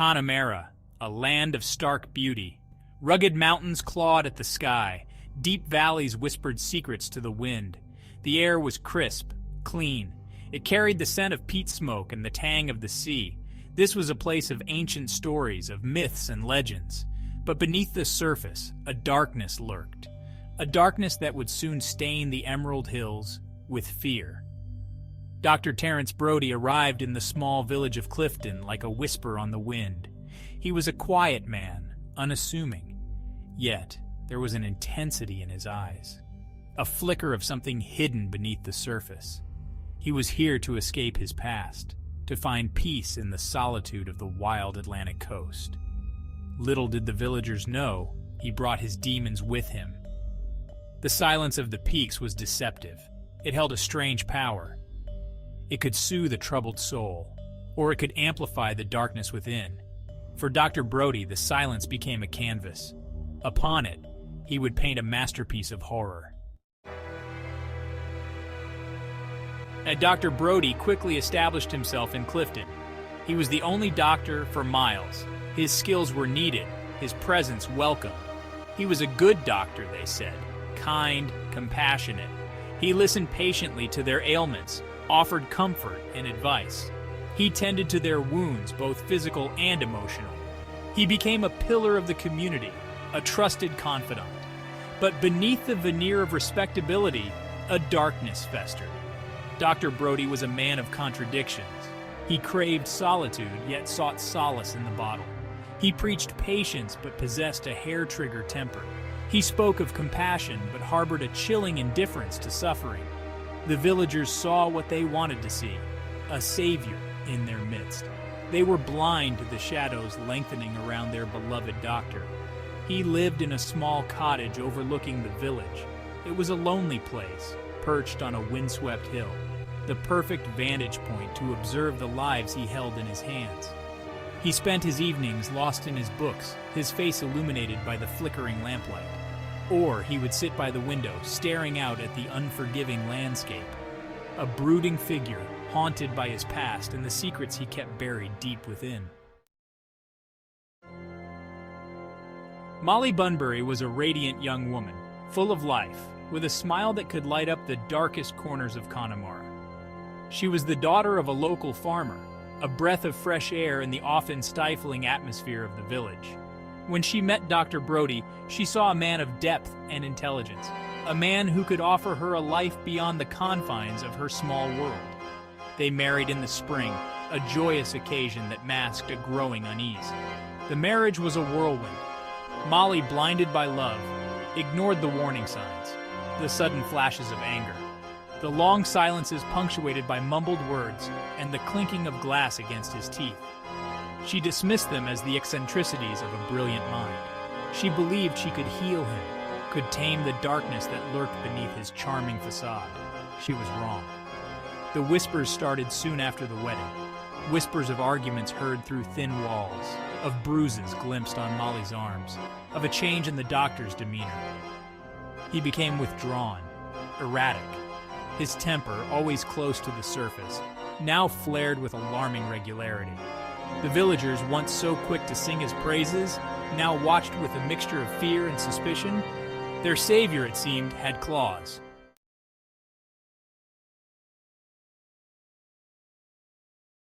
Connemara, a land of stark beauty. Rugged mountains clawed at the sky. Deep valleys whispered secrets to the wind. The air was crisp, clean. It carried the scent of peat smoke and the tang of the sea. This was a place of ancient stories, of myths and legends. But beneath the surface, a darkness lurked. A darkness that would soon stain the Emerald Hills with fear. Dr. Terence Brody arrived in the small village of Clifton like a whisper on the wind. He was a quiet man, unassuming. Yet, there was an intensity in his eyes. A flicker of something hidden beneath the surface. He was here to escape his past, to find peace in the solitude of the wild Atlantic coast. Little did the villagers know, he brought his demons with him. The silence of the peaks was deceptive. It held a strange power. It could soothe a troubled soul, or it could amplify the darkness within. For Dr. Brody, the silence became a canvas. Upon it, he would paint a masterpiece of horror. And Dr. Brody quickly established himself in Clifton. He was the only doctor for miles. His skills were needed, his presence welcomed. He was a good doctor, they said, kind, compassionate. He listened patiently to their ailments, offered comfort and advice. He tended to their wounds, both physical and emotional. He became a pillar of the community, a trusted confidant. But beneath the veneer of respectability, a darkness festered. Dr. Brody was a man of contradictions. He craved solitude, yet sought solace in the bottle. He preached patience, but possessed a hair-trigger temper. He spoke of compassion, but harbored a chilling indifference to suffering. The villagers saw what they wanted to see, a savior in their midst. They were blind to the shadows lengthening around their beloved doctor. He lived in a small cottage overlooking the village. It was a lonely place, perched on a windswept hill, the perfect vantage point to observe the lives he held in his hands. He spent his evenings lost in his books, his face illuminated by the flickering lamplight. Or he would sit by the window, staring out at the unforgiving landscape, a brooding figure haunted by his past and the secrets he kept buried deep within. Molly Bunbury was a radiant young woman, full of life, with a smile that could light up the darkest corners of Connemara. She was the daughter of a local farmer, a breath of fresh air in the often stifling atmosphere of the village. When she met Dr. Brody, she saw a man of depth and intelligence, a man who could offer her a life beyond the confines of her small world. They married in the spring, a joyous occasion that masked a growing unease. The marriage was a whirlwind. Molly, blinded by love, ignored the warning signs, the sudden flashes of anger, the long silences punctuated by mumbled words and the clinking of glass against his teeth. She dismissed them as the eccentricities of a brilliant mind. She believed she could heal him, could tame the darkness that lurked beneath his charming facade. She was wrong. The whispers started soon after the wedding. Whispers of arguments heard through thin walls, of bruises glimpsed on Molly's arms, of a change in the doctor's demeanor. He became withdrawn, erratic. His temper, always close to the surface, now flared with alarming regularity. The villagers, once so quick to sing his praises, now watched with a mixture of fear and suspicion. Their savior, it seemed, had claws.